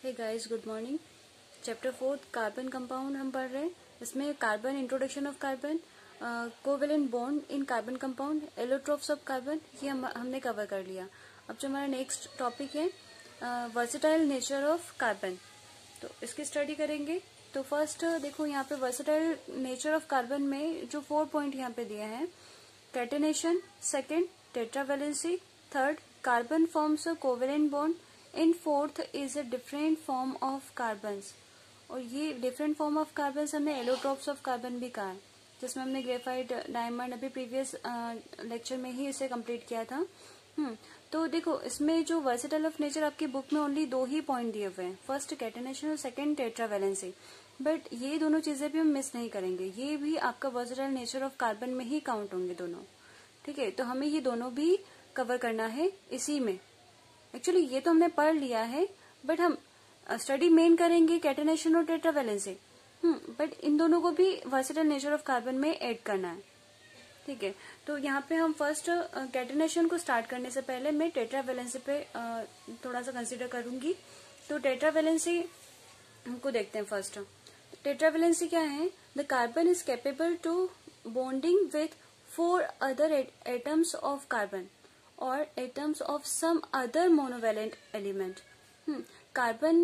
हे guys, good morning. Chapter 4 carbon compound हम पढ़ रहे हैं। इसमें carbon, introduction of carbon, covalent bond in carbon compound, allotropes of carbon, ये हमने कवर कर लिया। अब जो हमारा नेक्स्ट टॉपिक है वर्सेटाइल नेचर ऑफ कार्बन, तो इसकी स्टडी करेंगे। तो फर्स्ट देखो, यहाँ पे वर्सेटाइल नेचर ऑफ कार्बन में जो 4 पॉइंट यहाँ पे दिए हैं, catenation, second tetravalency, third carbon forms a covalent bond, in fourth is a different form of carbons. और ये डिफरेंट फॉर्म ऑफ कार्बन्स हमने एलोट्रोप्स ऑफ कार्बन भी कहा है, जिसमें हमने ग्रेफाइट, डायमंड अभी प्रीवियस लेक्चर में ही इसे कंप्लीट किया था। तो देखो, इसमें जो वर्सेटाइल ऑफ नेचर आपकी बुक में ओनली 2 ही पॉइंट दिए हुए हैं, फर्स्ट कैटेनेशन और सेकेंड टेट्रावैलेंसी। बट ये दोनों चीजें भी हम मिस नहीं करेंगे, ये भी आपका वर्सेटाइल नेचर ऑफ कार्बन में ही काउंट होंगे दोनों। ठीक है, तो हमें ये दोनों भी कवर करना है इसी में। एक्चुअली ये तो हमने पढ़ लिया है, बट हम स्टडी मेन करेंगे कैटेनेशन और टेट्रावैलेंसी। बट इन दोनों को भी वर्सेटाइल नेचर ऑफ कार्बन में ऐड करना है। ठीक है, तो यहाँ पे हम फर्स्ट कैटेनेशन को स्टार्ट करने से पहले मैं टेट्रावैलेंसी पे थोड़ा सा कंसीडर करूंगी। तो टेट्रावैलेंसी को देखते हैं फर्स्ट। टेट्रावैलेंसी क्या है? The carbon is capable to bonding with 4 other atoms of carbon और atoms of some other monovalent element. Carbon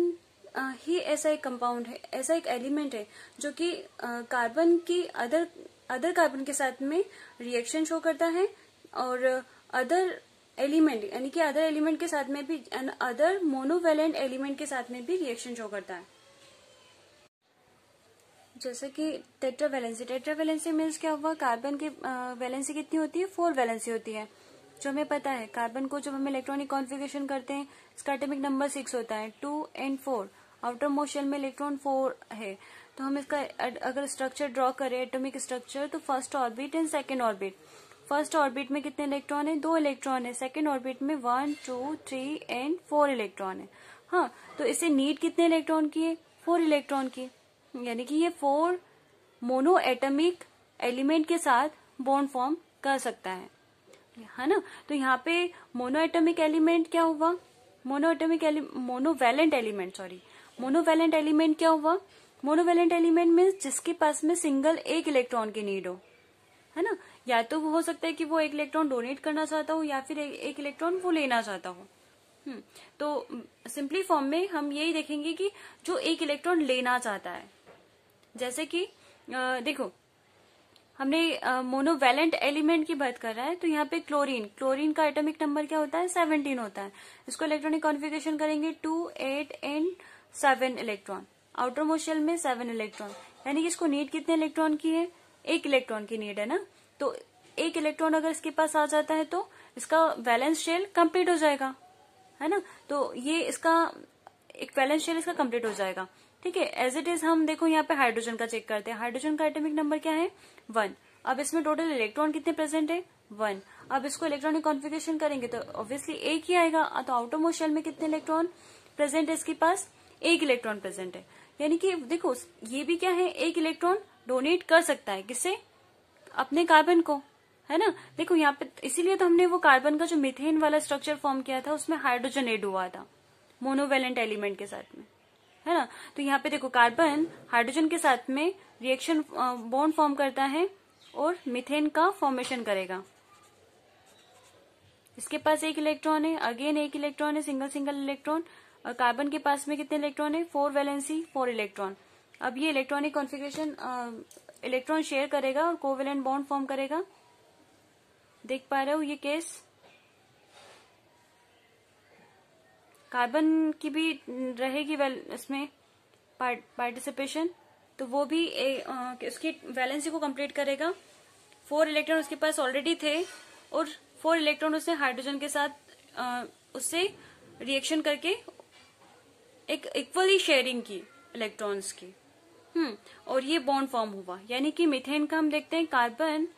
ही ऐसा एक कंपाउंड है, ऐसा एक एलिमेंट है जो कि कार्बन की अदर कार्बन के साथ में रिएक्शन शो करता है, और अदर एलिमेंट यानी कि अदर एलिमेंट के साथ में भी, अदर मोनोवैलेंट एलिमेंट के साथ में भी रिएक्शन शो करता है। जैसे कि टेट्रावैलेंसी मीन्स क्या हुआ? कार्बन की वैलेंसी कितनी होती है? 4 वैलेंसी होती है, जो हमें पता है। कार्बन को जब हम इलेक्ट्रॉनिक कॉन्फ़िगरेशन करते हैं, इसका एटॉमिक नंबर 6 होता है, 2 and 4। आउटर मोस्ट शेल में इलेक्ट्रॉन 4 है, तो हम इसका अगर स्ट्रक्चर ड्रॉ करें, एटॉमिक स्ट्रक्चर, तो first orbit and second orbit. First orbit में कितने इलेक्ट्रॉन है? 2 इलेक्ट्रॉन है। सेकेंड ऑर्बिट में 1, 2, 3 and 4 इलेक्ट्रॉन है। हाँ, तो इसे नीड कितने इलेक्ट्रॉन की है? 4 इलेक्ट्रॉन की, यानी कि ये 4 मोनो एटॉमिक एलिमेंट के साथ बॉन्ड फॉर्म कर सकता है ना। तो यहाँ पे मोनो एटॉमिक एलिमेंट क्या हुआ? मोनोवैलेंट एलिमेंट क्या हुआ? मोनोवैलेंट एलिमेंट मीन्स जिसके पास में सिंगल एक इलेक्ट्रॉन की नीड हो, है ना। या तो वो हो सकता है कि वो एक इलेक्ट्रॉन डोनेट करना चाहता हो, या फिर एक इलेक्ट्रॉन वो लेना चाहता हो। तो सिंपली फॉर्म में हम यही देखेंगे कि जो एक इलेक्ट्रॉन लेना चाहता है, जैसे कि देखो, हमने मोनोवैलेंट एलिमेंट की बात कर रहा है, तो यहाँ पे क्लोरीन का एटॉमिक नंबर क्या होता है? 17 होता है। इसको इलेक्ट्रॉनिक कॉन्फ़िगरेशन करेंगे 2, 8 and 7 electron. Outermost shell में 7 इलेक्ट्रॉन, यानी कि इसको नीड कितने इलेक्ट्रॉन की है? 1 इलेक्ट्रॉन की नीड है ना। तो 1 इलेक्ट्रॉन अगर इसके पास आ जाता है तो इसका वैलेंस शेल कंप्लीट हो जाएगा, है ना। तो ये इसका एक वैलेंस शेल इसका कंप्लीट हो जाएगा। ठीक है, एज इट इज हम देखो यहाँ पे हाइड्रोजन का चेक करते हैं। हाइड्रोजन का एटॉमिक नंबर क्या है? 1। अब इसमें टोटल इलेक्ट्रॉन कितने प्रेजेंट है? 1। अब इसको इलेक्ट्रॉनिक कॉन्फ़िगरेशन करेंगे तो ऑब्वियसली 1 ही आएगा। तो आउटर मोस्ट शेल में कितने इलेक्ट्रॉन प्रेजेंट है? इसके पास 1 इलेक्ट्रॉन प्रेजेंट है, यानी कि देखो ये भी क्या है? 1 इलेक्ट्रॉन डोनेट कर सकता है, किससे? अपने कार्बन को, है ना। देखो यहाँ पे इसीलिए तो हमने वो कार्बन का जो मीथेन वाला स्ट्रक्चर फॉर्म किया था, उसमें हाइड्रोजन एड हुआ था मोनोवैलेंट एलिमेंट के साथ में, है ना। तो यहाँ पे देखो, कार्बन हाइड्रोजन के साथ में रिएक्शन बॉन्ड फॉर्म करता है और मीथेन का फॉर्मेशन करेगा। इसके पास 1 इलेक्ट्रॉन है, अगेन 1 इलेक्ट्रॉन है, सिंगल इलेक्ट्रॉन। और कार्बन के पास में कितने इलेक्ट्रॉन है? 4 वैलेंसी, 4 इलेक्ट्रॉन। अब ये इलेक्ट्रॉनिक कॉन्फ़िगरेशन इलेक्ट्रॉन शेयर करेगा और कोवेलेंट बॉन्ड फॉर्म करेगा। देख पा रहे हो ये केस? कार्बन की भी रहेगी इसमें पार्टिसिपेशन, तो वो भी उसकी वैलेंसी को कंप्लीट करेगा। 4 इलेक्ट्रॉन उसके पास ऑलरेडी थे, और 4 इलेक्ट्रॉन उसने हाइड्रोजन के साथ उससे रिएक्शन करके एक इक्वली शेयरिंग की इलेक्ट्रॉन्स की। और ये बॉन्ड फॉर्म हुआ, यानी कि मीथेन का हम देखते हैं कार्बन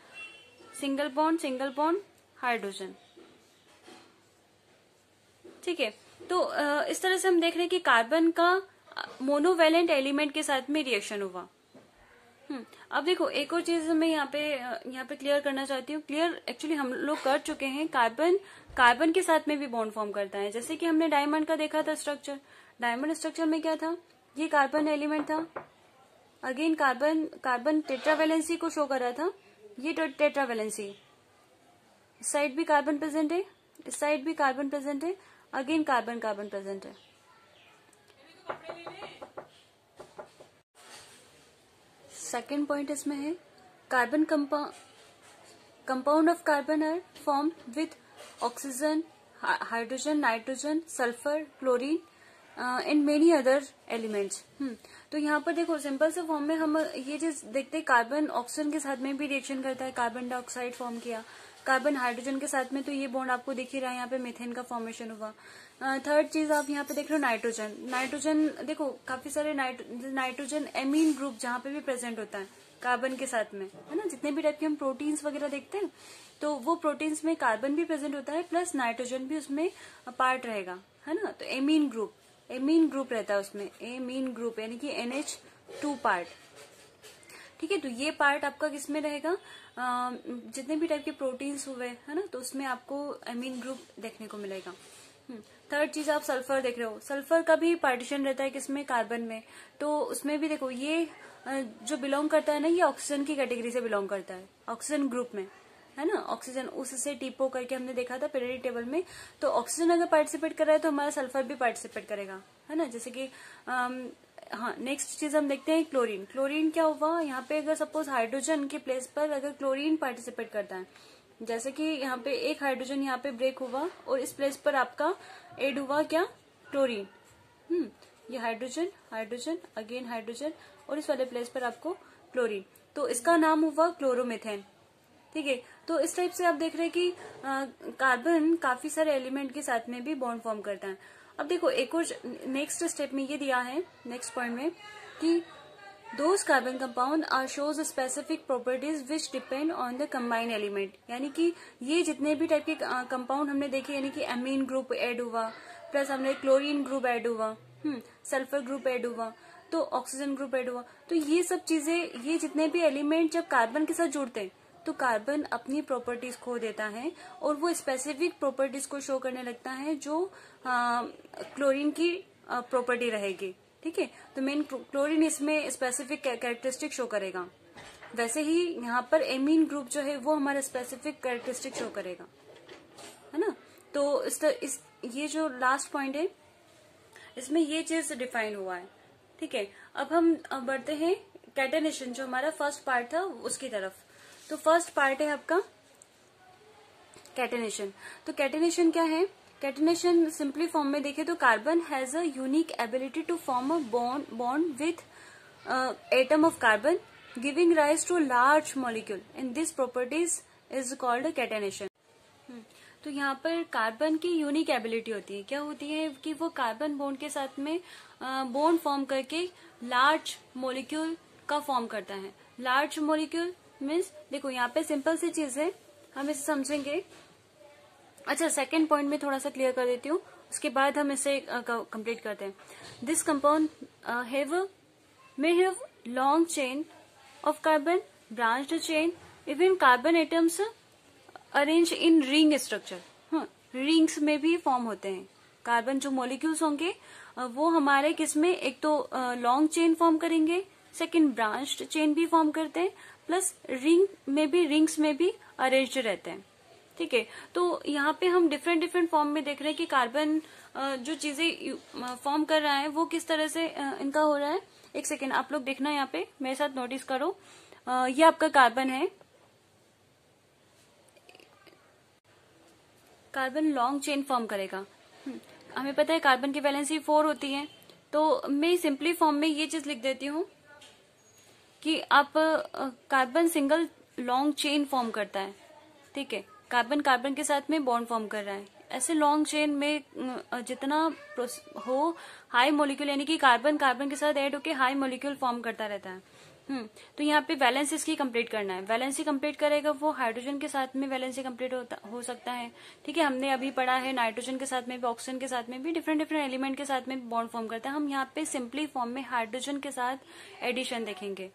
सिंगल बॉन्ड हाइड्रोजन। ठीक है, तो इस तरह से हम देख रहे हैं कि कार्बन का मोनोवैलेंट एलिमेंट के साथ में रिएक्शन हुआ। अब देखो, एक और चीज मैं यहाँ पे क्लियर करना चाहती हूँ। क्लियर एक्चुअली हम लोग कर चुके हैं। कार्बन के साथ में भी बॉन्ड फॉर्म करता है, जैसे कि हमने डायमंड का देखा था स्ट्रक्चर। डायमंड स्ट्रक्चर में क्या था, ये कार्बन एलिमेंट था, अगेन कार्बन टेट्रावैलेंसी को शो कर रहा था, ये टेट्रावैलेंसी, इस साइड भी कार्बन प्रेजेंट है, इस साइड भी कार्बन प्रेजेंट है, अगेन कार्बन प्रेजेंट है। सेकेंड पॉइंट इसमें है carbon compound of carbon are form with oxygen, hydrogen, nitrogen, sulphur, chlorine and many other elements. तो यहाँ पर देखो सिंपल से फॉर्म में हम ये चीज देखते हैं, कार्बन ऑक्सीजन के साथ में भी रिएक्शन करता है, कार्बन डाइऑक्साइड फॉर्म किया, कार्बन हाइड्रोजन के साथ में, तो ये बॉन्ड आपको दिख ही रहा है, यहाँ पे मीथेन का फॉर्मेशन हुआ। थर्ड चीज आप यहाँ पे देख रहे हो नाइट्रोजन देखो काफी सारे नाइट्रोजन एमीन ग्रुप जहाँ पे भी प्रेजेंट होता है कार्बन के साथ में, है ना। जितने भी टाइप के हम प्रोटीन्स वगैरह देखते हैं तो वो प्रोटीन्स में कार्बन भी प्रेजेंट होता है, प्लस नाइट्रोजन भी उसमें पार्ट रहेगा, है ना। तो एमीन ग्रुप रहता है उसमें, एमीन ग्रुप यानी कि NH2 पार्ट, ठीक है। तो ये पार्ट आपका किसमें रहेगा, जितने भी टाइप के प्रोटीन्स हुए, है ना, तो उसमें आपको एमीन ग्रुप देखने को मिलेगा। थर्ड चीज आप सल्फर देख रहे हो, सल्फर का भी पार्टीशन रहता है किसमें, कार्बन में, तो उसमें भी देखो ये जो बिलोंग करता है ना, ये ऑक्सीजन की कैटेगरी से बिलोंग करता है, ऑक्सीजन ग्रुप में, है ना। ऑक्सीजन उससे टीपो करके हमने देखा था पीरियोडिक टेबल में, तो ऑक्सीजन अगर पार्टिसिपेट कर रहा है तो हमारा सल्फर भी पार्टिसिपेट करेगा, है ना। जैसे कि हाँ, नेक्स्ट चीज हम देखते हैं क्लोरीन क्या हुआ यहाँ पे, अगर सपोज हाइड्रोजन के प्लेस पर अगर क्लोरीन पार्टिसिपेट करता है, जैसे कि यहाँ पे एक हाइड्रोजन यहाँ पे ब्रेक हुआ और इस प्लेस पर आपका एड हुआ क्या, क्लोरीन। ये हाइड्रोजन अगेन हाइड्रोजन और इस वाले प्लेस पर आपको क्लोरीन, तो इसका नाम हुआ क्लोरोमीथेन, ठीक है। तो इस टाइप से आप देख रहे हैं कि कार्बन काफी सारे एलिमेंट के साथ में भी बॉन्ड फॉर्म करता है। अब देखो एक और नेक्स्ट स्टेप में ये दिया है नेक्स्ट पॉइंट में कि those carbon compound are shows specific properties which depend on the combined element, यानी कि ये जितने भी टाइप के कंपाउंड हमने देखे, यानी कि एमीन ग्रुप ऐड हुआ, प्लस हमने क्लोरीन ग्रुप ऐड हुआ, सल्फर ग्रुप ऐड हुआ, तो ऑक्सीजन ग्रुप ऐड हुआ, तो ये सब चीजें, ये जितने भी एलिमेंट जब कार्बन के साथ जुड़ते हैं तो कार्बन अपनी प्रॉपर्टीज खो देता है और वो स्पेसिफिक प्रॉपर्टीज को शो करने लगता है जो क्लोरीन की प्रॉपर्टी रहेगी, ठीक है। तो मेन क्लोरीन इसमें स्पेसिफिक कैरेक्टरिस्टिक शो करेगा, वैसे ही यहाँ पर एमीन ग्रुप जो है वो हमारा स्पेसिफिक कैरेक्टरिस्टिक शो करेगा, है ना। तो ये जो लास्ट पॉइंट है इसमें ये चीज डिफाइन हुआ है, ठीक है। अब हम बढ़ते हैं कैटेनेशन, जो हमारा फर्स्ट पार्ट था उसकी तरफ। तो फर्स्ट पार्ट है आपका कैटेनेशन। तो कैटेनेशन क्या है, कैटेनेशन सिंपली फॉर्म में देखें तो carbon has a unique ability to form a bond with atom of carbon giving rise to large molecule, and this properties is called catenation. तो यहाँ पर कार्बन की यूनिक एबिलिटी होती है, क्या होती है कि वो कार्बन बॉन्ड के साथ में बॉन्ड फॉर्म करके लार्ज मॉलिक्यूल का फॉर्म करता है। लार्ज मॉलिक्यूल मीन्स देखो यहाँ पे सिंपल सी चीज है, हम इसे समझेंगे। अच्छा, सेकेंड पॉइंट में थोड़ा सा क्लियर कर देती हूँ, उसके बाद हम इसे कंप्लीट करते हैं। This compound may have long chain of carbon, branched chain, even carbon atoms arranged in ring structure. Rings में भी फॉर्म होते हैं कार्बन, जो मॉलिक्यूल्स होंगे वो हमारे किसमें, एक तो लॉन्ग चेन फॉर्म करेंगे, सेकंड ब्रांच्ड चेन भी फॉर्म करते हैं, प्लस रिंग्स में भी अरेंज्ड रहते हैं, ठीक है। तो यहाँ पे हम डिफरेंट फॉर्म में देख रहे हैं कि कार्बन जो चीजें फॉर्म कर रहा है वो किस तरह से इनका हो रहा है। एक सेकेंड आप लोग देखना, यहाँ पे मेरे साथ नोटिस करो, ये आपका कार्बन है, कार्बन लॉन्ग चेन फॉर्म करेगा। हमें पता है कार्बन की वैलेंसी 4 होती है, तो मैं सिंपली फॉर्म में ये चीज लिख देती हूँ कि आप carbon single long chain form करता है, ठीक है। कार्बन के साथ में बॉन्ड फॉर्म कर रहा है। ऐसे लॉन्ग चेन में जितना हो हाई मॉलिक्यूल, यानी कि कार्बन के साथ ऐड होके हाई मॉलिक्यूल फॉर्म करता रहता है। तो यहाँ पे वैलेंस इसकी कंप्लीट करना है। वैलेंसी कंप्लीट करेगा वो हाइड्रोजन के साथ में वैलेंसी कंप्लीट हो सकता है, ठीक है। हमने अभी पढ़ा है नाइट्रोजन के साथ में भी, ऑक्सीजन के साथ में भी, डिफरेंट एलिमेंट के साथ में बॉन्ड फॉर्म करता है। हम यहाँ पे सिंपली फॉर्म में हाइड्रोजन के साथ एडिशन देखेंगे।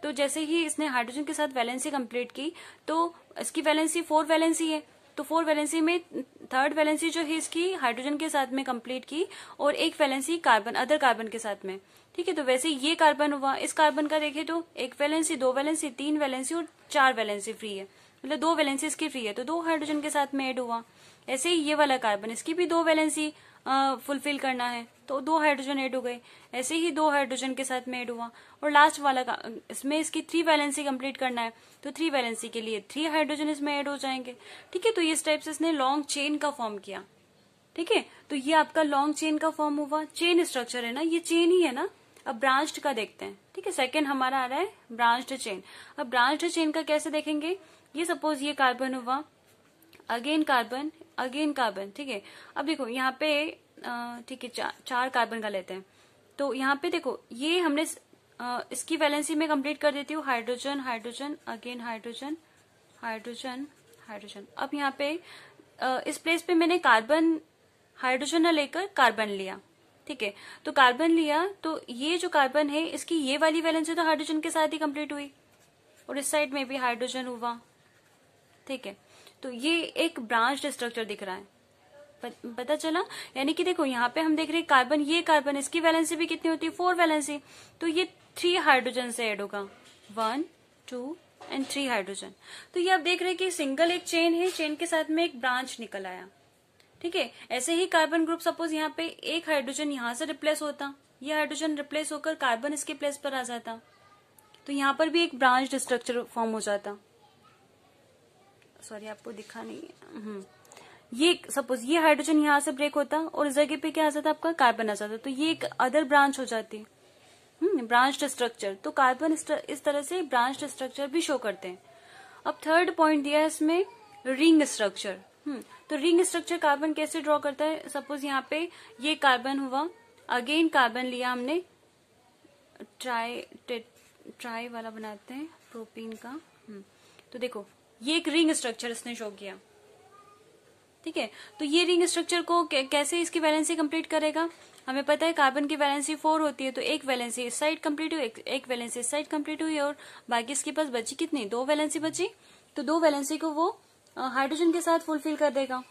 तो जैसे ही इसने हाइड्रोजन के साथ वैलेंसी कंप्लीट की तो इसकी वैलेंसी 4 वैलेंसी है, तो 4 वैलेंसी में थर्ड वैलेंसी जो है इसकी हाइड्रोजन के साथ में कंप्लीट की और एक वैलेंसी कार्बन अदर कार्बन के साथ में। ठीक है, तो वैसे ये कार्बन हुआ, इस कार्बन का देखे तो एक वैलेंसी, दो वैलेंसी, तीन वैलेंसी और चार वैलेंसी फ्री है, मतलब दो वैलेंसी इसकी फ्री है, तो दो हाइड्रोजन के साथ में ऐड हुआ। ऐसे ही ये वाला कार्बन, इसकी भी दो वैलेंसी फुलफिल करना है तो दो हाइड्रोजन ऐड हो गए, ऐसे ही दो हाइड्रोजन के साथ में ऐड हुआ। और लास्ट वाला इसमें इसकी थ्री वैलेंसी कंप्लीट करना है तो थ्री वैलेंसी के लिए थ्री हाइड्रोजन इसमें ऐड हो जाएंगे। ठीक है, तो इस टाइप से इसने लॉन्ग चेन का फॉर्म किया। ठीक है, तो ये आपका लॉन्ग चेन का फॉर्म हुआ। चेन स्ट्रक्चर है ना, ये चेन ही है ना। अब ब्रांच्ड का देखते हैं। ठीक है, सेकंड हमारा आ रहा है ब्रांच्ड चेन। अब ब्रांच्ड चेन का कैसे देखेंगे, ये सपोज ये कार्बन हुआ, अगेन कार्बन, अगेन कार्बन। ठीक है, अब देखो यहाँ पे ठीक है चार कार्बन का लेते हैं, तो यहाँ पे देखो ये हमने इसकी वैलेंसी में कंप्लीट कर देती हूँ, hydrogen hydrogen again hydrogen hydrogen hydrogen. अब यहाँ पे इस प्लेस पे मैंने कार्बन हाइड्रोजन न लेकर कार्बन लिया। ठीक है, तो कार्बन लिया तो ये जो कार्बन है इसकी ये वाली वैलेंसी तो हाइड्रोजन के साथ ही कंप्लीट हुई और इस साइड में भी हाइड्रोजन हुआ। ठीक है, तो ये एक ब्रांच्ड स्ट्रक्चर दिख रहा है, पता चला। यानी कि देखो यहाँ पे हम देख रहे हैं कार्बन, ये कार्बन इसकी वैलेंसी भी कितनी होती है, फोर वैलेंसी, तो ये थ्री हाइड्रोजन से ऐड होगा, 1 2 एंड 3 हाइड्रोजन। तो ये आप देख रहे हैं कि सिंगल एक चेन है, चेन के साथ में एक ब्रांच निकल आया। ठीक है, ऐसे ही कार्बन ग्रुप सपोज यहाँ पे एक हाइड्रोजन यहां से रिप्लेस होता, ये हाइड्रोजन रिप्लेस होकर कार्बन इसके प्लेस पर आ जाता, तो यहाँ पर भी एक ब्रांच्ड स्ट्रक्चर फॉर्म हो जाता। सॉरी आपको दिखा नहीं, ये सपोज ये हाइड्रोजन यहाँ से ब्रेक होता और इस जगह पे क्या आ जाता, आपका कार्बन आ जाता, तो ये एक अदर ब्रांच हो जाती, ब्रांच्ड स्ट्रक्चर। तो कार्बन इस तरह से ब्रांच्ड स्ट्रक्चर भी शो करते हैं। अब थर्ड पॉइंट दिया है इसमें रिंग स्ट्रक्चर। तो रिंग स्ट्रक्चर कार्बन कैसे ड्रॉ करता है, सपोज यहाँ पे ये कार्बन हुआ, अगेन कार्बन लिया हमने, ट्राई वाला बनाते हैं प्रोपीन का। तो देखो ये एक रिंग स्ट्रक्चर इसने शो किया। ठीक है, तो ये रिंग स्ट्रक्चर को कैसे इसकी वैलेंसी कंप्लीट करेगा, हमें पता है कार्बन की वैलेंसी 4 होती है, तो एक वैलेंसी इस साइड कंप्लीट हुई, एक वैलेंसी इस साइड कंप्लीट हुई और बाकी इसके पास बची कितनी, दो वैलेंसी बची, तो दो वैलेंसी को वो हाइड्रोजन के साथ फुलफिल कर देगा,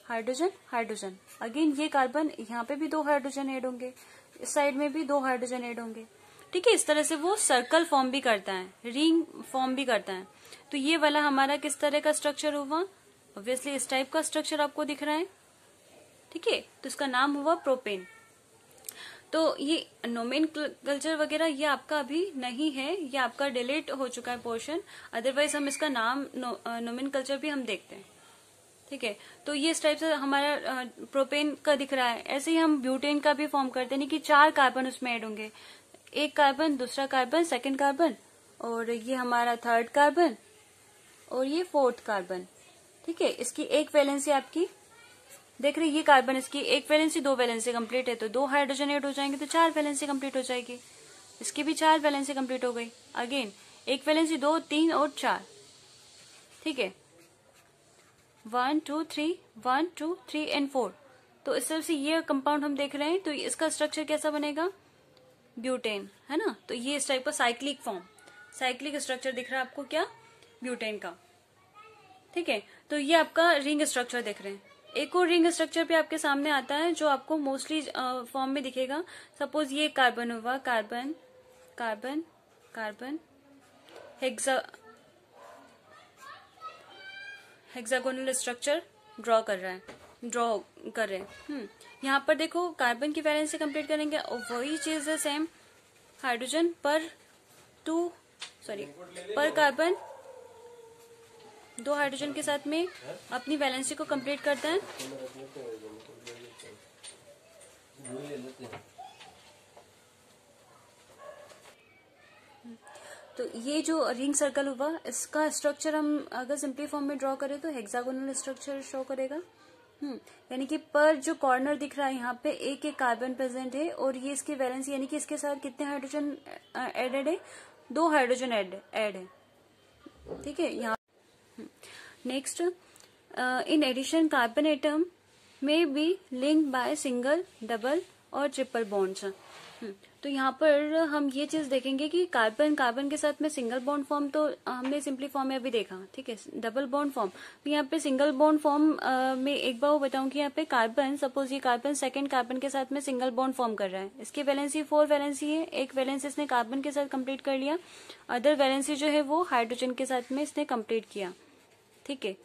हाइड्रोजन हाइड्रोजन। अगेन ये कार्बन, यहाँ पे भी दो हाइड्रोजन ऐड होंगे, इस साइड में भी दो हाइड्रोजन ऐड होंगे। ठीक है, इस तरह से वो सर्कल फॉर्म भी करता है, रिंग फॉर्म भी करता है। तो ये वाला हमारा किस तरह का स्ट्रक्चर हुआ, ऑब्वियसली इस टाइप का स्ट्रक्चर आपको दिख रहा है। ठीक है, तो इसका नाम हुआ प्रोपेन। तो ये नोमेनक्लेचर वगैरह ये आपका अभी नहीं है, ये आपका डिलीट हो चुका है पोर्शन, अदरवाइज हम इसका नाम नोमेनक्लेचर भी हम देखते हैं। ठीक है, तो ये इस टाइप से हमारा प्रोपेन का दिख रहा है। ऐसे ही हम ब्यूटेन का भी फॉर्म करते हैं कि चार कार्बन उसमें ऐड होंगे, एक कार्बन, दूसरा कार्बन, सेकंड कार्बन, और ये हमारा थर्ड कार्बन और ये फोर्थ कार्बन। ठीक है, इसकी एक वैलेंसी आपकी देख रही, ये कार्बन इसकी एक वैलेंसी दो वैलेंसी कंप्लीट है, तो दो हाइड्रोजन ऐड हो जाएंगे, तो चार वैलेंसी कंप्लीट हो जाएगी। इसकी भी चार वैलेंसी कंप्लीट हो गई, अगेन एक वैलेंसी, दो, तीन और चार। ठीक है, 1 2 3 1 2 3 एंड 4। तो इस तरह से ये कंपाउंड हम देख रहे हैं, तो इसका स्ट्रक्चर कैसा बनेगा, ब्यूटेन, है ना। तो ये इस टाइप का साइक्लिक फॉर्म, साइक्लिक स्ट्रक्चर दिख रहा है आपको क्या, ब्यूटेन का। ठीक है, तो ये आपका रिंग स्ट्रक्चर देख रहे हैं। एक और रिंग स्ट्रक्चर पे आपके सामने आता है जो आपको मोस्टली फॉर्म में दिखेगा। सपोज ये कार्बन हुआ, carbon carbon carbon, hexagonal structure draw कर रहे हैं। यहाँ पर देखो कार्बन की वैलेंसी कंप्लीट करेंगे और वही चीज है सेम, हाइड्रोजन पर पर कार्बन दो हाइड्रोजन के साथ में अपनी वैलेंसी को कंप्लीट करता है। तो ये जो रिंग सर्कल हुआ, इसका स्ट्रक्चर हम अगर सिंपली फॉर्म में ड्रॉ करें तो हेक्सागोनल स्ट्रक्चर शो करेगा। यानी कि पर जो कॉर्नर दिख रहा है यहाँ पे एक एक कार्बन प्रेजेंट है और ये इसकी वैलेंसी, यानी कि इसके साथ कितने हाइड्रोजन एडेड है, दो हाइड्रोजन ऐड है। ठीक है, यहाँ next, in addition carbon atom में be link by single, double और ट्रिपल बॉन्ड्स। तो यहाँ पर हम ये चीज देखेंगे कि कार्बन कार्बन के साथ में सिंगल बॉन्ड फॉर्म तो हमने सिंपली फॉर्म में अभी देखा, ठीक है। डबल बॉन्ड फॉर्म, तो यहाँ पे सिंगल बॉन्ड फॉर्म में एक बार वो बताऊं कि यहाँ पे कार्बन, सपोज ये कार्बन सेकंड कार्बन के साथ में सिंगल बॉन्ड फॉर्म कर रहा है, इसकी वैलेंसी 4 वैलेंसी है, एक वैलेंसी इसने कार्बन के साथ कंप्लीट कर लिया, अदर वैलेंसी जो है वो हाइड्रोजन के साथ में इसने कंप्लीट किया, ठीक है।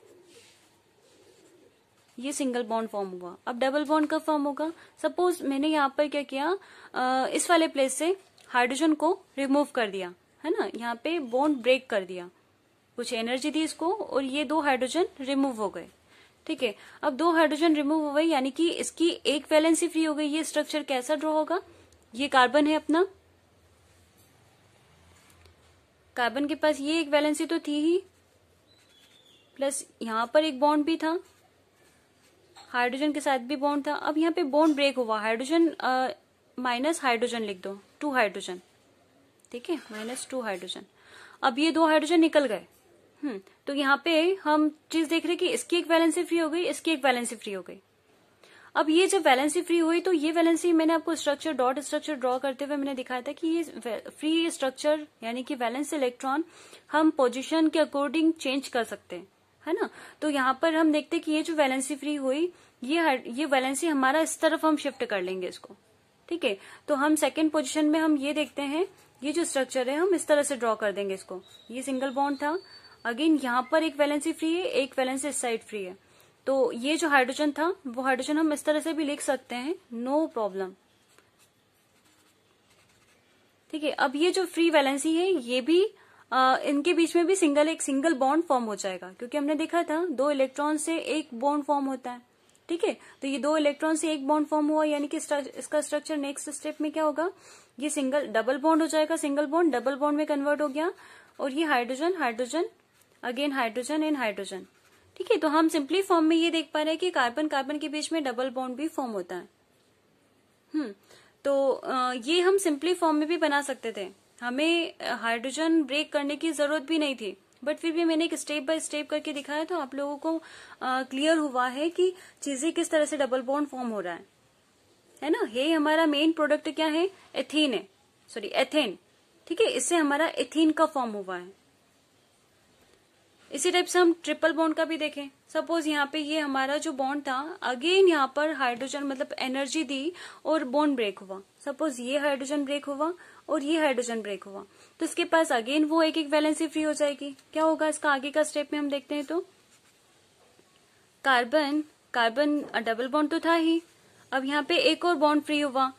ये सिंगल बॉन्ड फॉर्म हुआ। अब डबल बॉन्ड कब फॉर्म होगा? सपोज मैंने यहाँ पर क्या किया, इस वाले प्लेस से हाइड्रोजन को रिमूव कर दिया, है ना, यहाँ पे बॉन्ड ब्रेक कर दिया, कुछ एनर्जी दी इसको और ये 2 हाइड्रोजन रिमूव हो गए, ठीक है। अब 2 हाइड्रोजन रिमूव हो गए यानी कि इसकी एक वैलेंसी फ्री हो गई। ये स्ट्रक्चर कैसा ड्रॉ होगा? ये कार्बन है अपना, कार्बन के पास ये एक वैलेंसी तो थी ही, प्लस यहाँ पर एक बॉन्ड भी था, हाइड्रोजन के साथ भी बॉन्ड था। अब यहाँ पे बॉन्ड ब्रेक हुआ, हाइड्रोजन माइनस हाइड्रोजन लिख दो, 2 हाइड्रोजन, ठीक है, -2 हाइड्रोजन। अब ये 2 हाइड्रोजन निकल गए। तो यहाँ पे हम चीज देख रहे हैं कि इसकी एक वैलेंसी फ्री हो गई, इसकी एक वैलेंसी फ्री हो गई। अब ये जब वैलेंसी फ्री हुई तो ये वैलेंसी मैंने आपको स्ट्रक्चर डॉट स्ट्रक्चर ड्रॉ करते हुए मैंने दिखाया था कि ये फ्री स्ट्रक्चर यानी कि वैलेंस इलेक्ट्रॉन हम पोजीशन के अकॉर्डिंग चेंज कर सकते हैं, है ना। तो यहाँ पर हम देखते हैं कि ये जो वैलेंसी फ्री हुई, ये वैलेंसी हमारा इस तरफ हम शिफ्ट कर लेंगे इसको, ठीक है। तो हम सेकेंड पोजीशन में हम ये देखते हैं, ये जो स्ट्रक्चर है हम इस तरह से ड्रॉ कर देंगे इसको। ये सिंगल बॉन्ड था, अगेन यहाँ पर एक वैलेंसी फ्री है, एक वैलेंसी इस साइड फ्री है, तो ये जो हाइड्रोजन था वो हाइड्रोजन हम इस तरह से भी लिख सकते हैं, नो प्रॉब्लम, ठीक है। अब ये जो फ्री वैलेंसी है ये भी इनके बीच में भी एक सिंगल बॉन्ड फॉर्म हो जाएगा, क्योंकि हमने देखा था 2 इलेक्ट्रॉन से एक बॉन्ड फॉर्म होता है, ठीक है। तो ये 2 इलेक्ट्रॉन से एक बॉन्ड फॉर्म हुआ, यानी कि इसका स्ट्रक्चर नेक्स्ट स्टेप में क्या होगा, ये सिंगल डबल बॉन्ड हो जाएगा, सिंगल बॉन्ड डबल बॉन्ड में कन्वर्ट हो गया, और ये hydrogen hydrogen again hydrogen and hydrogen, ठीक है। तो हम सिंपली फॉर्म में ये देख पा रहे हैं कि कार्बन कार्बन के बीच में डबल बॉन्ड भी फॉर्म होता है। तो ये हम सिंपली फॉर्म में भी बना सकते थे, हमें हाइड्रोजन ब्रेक करने की जरूरत भी नहीं थी, बट फिर भी मैंने एक स्टेप बाय स्टेप करके दिखाया तो आप लोगों को क्लियर हुआ है कि चीजें किस तरह से डबल बॉन्ड फॉर्म हो रहा है ना। ये हमारा मेन प्रोडक्ट क्या है, एथेन है, सॉरी एथेन, ठीक है। इससे हमारा एथीन का फॉर्म हुआ है। इसी टाइप से हम ट्रिपल बॉन्ड का भी देखें, सपोज यहाँ पे ये हमारा जो बॉन्ड था, अगेन यहाँ पर हाइड्रोजन मतलब एनर्जी दी और बॉन्ड ब्रेक हुआ, सपोज ये हाइड्रोजन ब्रेक हुआ और ये हाइड्रोजन ब्रेक हुआ, तो इसके पास अगेन वो एक वैलेंसी फ्री हो जाएगी। क्या होगा इसका आगे का स्टेप में हम देखते हैं, तो कार्बन कार्बन डबल बॉन्ड तो था ही, अब यहाँ पे एक और बॉन्ड फ्री हुआ,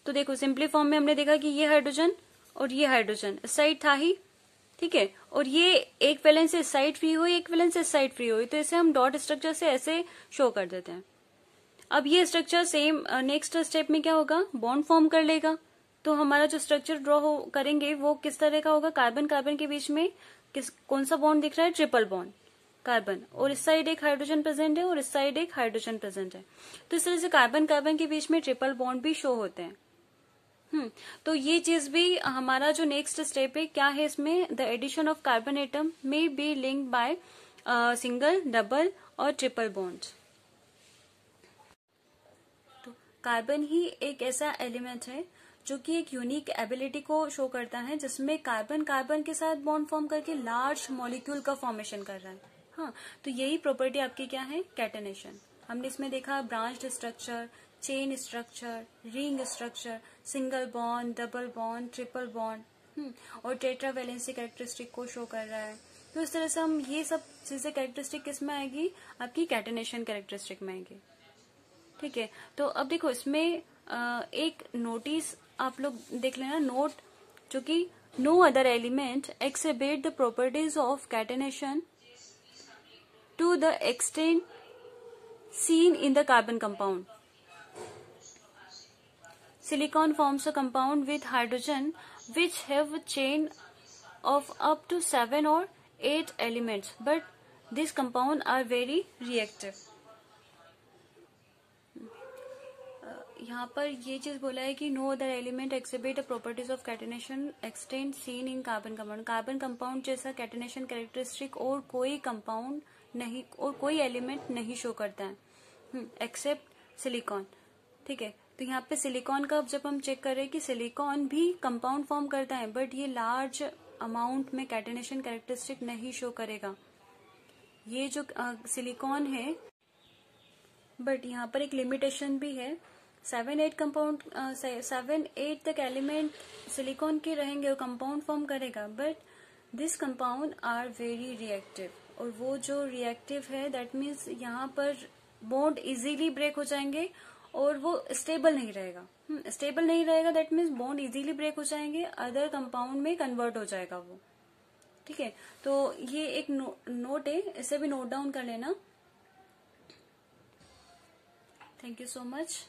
तो देखो सिंपली फॉर्म में हमने देखा कि ये हाइड्रोजन और ये हाइड्रोजन इस साइड था ही, ठीक है, और ये एक वैलेंस इस साइड फ्री हुई, एक वैलेंस इस साइड फ्री हुई, तो इसे हम डॉट स्ट्रक्चर से ऐसे शो कर देते हैं। अब ये स्ट्रक्चर सेम नेक्स्ट स्टेप में क्या होगा, बॉन्ड फॉर्म कर लेगा, तो हमारा जो स्ट्रक्चर ड्रॉ करेंगे वो किस तरह का होगा, कार्बन कार्बन के बीच में कौन सा बॉन्ड दिख रहा है, ट्रिपल बॉन्ड, कार्बन, और इस साइड एक हाइड्रोजन प्रेजेंट है और इस साइड एक हाइड्रोजन प्रेजेंट है, तो इस तरह से कार्बन कार्बन के बीच में ट्रिपल बॉन्ड भी शो होते हैं। तो ये चीज भी हमारा जो नेक्स्ट स्टेप है क्या है, इसमें the addition of carbon atom में be linked by single, double और ट्रिपल बॉन्ड्स। तो कार्बन ही एक ऐसा एलिमेंट है जो कि एक यूनिक एबिलिटी को शो करता है, जिसमें कार्बन कार्बन के साथ बॉन्ड फॉर्म करके लार्ज मॉलिक्यूल का फॉर्मेशन कर रहा है। हाँ, तो यही प्रॉपर्टी आपकी क्या है, कैटेनेशन। हमने इसमें देखा branched structure, chain structure, ring structure, single bond, double bond, triple bond, और टेट्रा वैलेंसी कैरेक्टरिस्टिक को शो कर रहा है। तो इस तरह से हम ये सब चीजें कैरेक्टरिस्टिक किस में आएगी, आपकी कैटेनेशन कैरेक्टरिस्टिक में आएगी, ठीक है। तो अब देखो इसमें एक नोटिस आप लोग देख लेना, नोट, जो कि no other element exhibit the properties of catenation to the extent seen in the carbon compound. Silicon forms a compound with hydrogen which have a chain of up to 7 or 8 elements, but these compounds are very reactive. यहाँ पर ये चीज बोला है कि no other element exhibit properties of catenation extent seen in carbon compound. Carbon compound जैसा catenation characteristic और कोई कंपाउंड नहीं और कोई एलिमेंट नहीं शो करता है एक्सेप्ट सिलिकॉन, ठीक है। तो यहाँ पे सिलिकॉन का जब हम चेक कर रहे हैं कि सिलिकॉन भी कंपाउंड फॉर्म करता है, बट ये लार्ज अमाउंट में कैटेनेशन कैरेक्टरिस्टिक नहीं शो करेगा। ये जो सिलिकॉन है, बट यहाँ पर एक लिमिटेशन भी है। 7-8 कंपाउंड 7-8 तक एलिमेंट सिलिकॉन के रहेंगे और कंपाउंड फॉर्म करेगा, but this compound are very reactive. और वो जो रिएक्टिव है दैट मीन्स यहाँ पर बॉन्ड इजीली ब्रेक हो जाएंगे और वो स्टेबल नहीं रहेगा। स्टेबल नहीं रहेगा that means bond easily break हो जाएंगे, अदर कंपाउंड में कन्वर्ट हो जाएगा वो। ठीक है, तो ये एक नोट है, इसे भी नोट डाउन कर लेना। Thank you so much.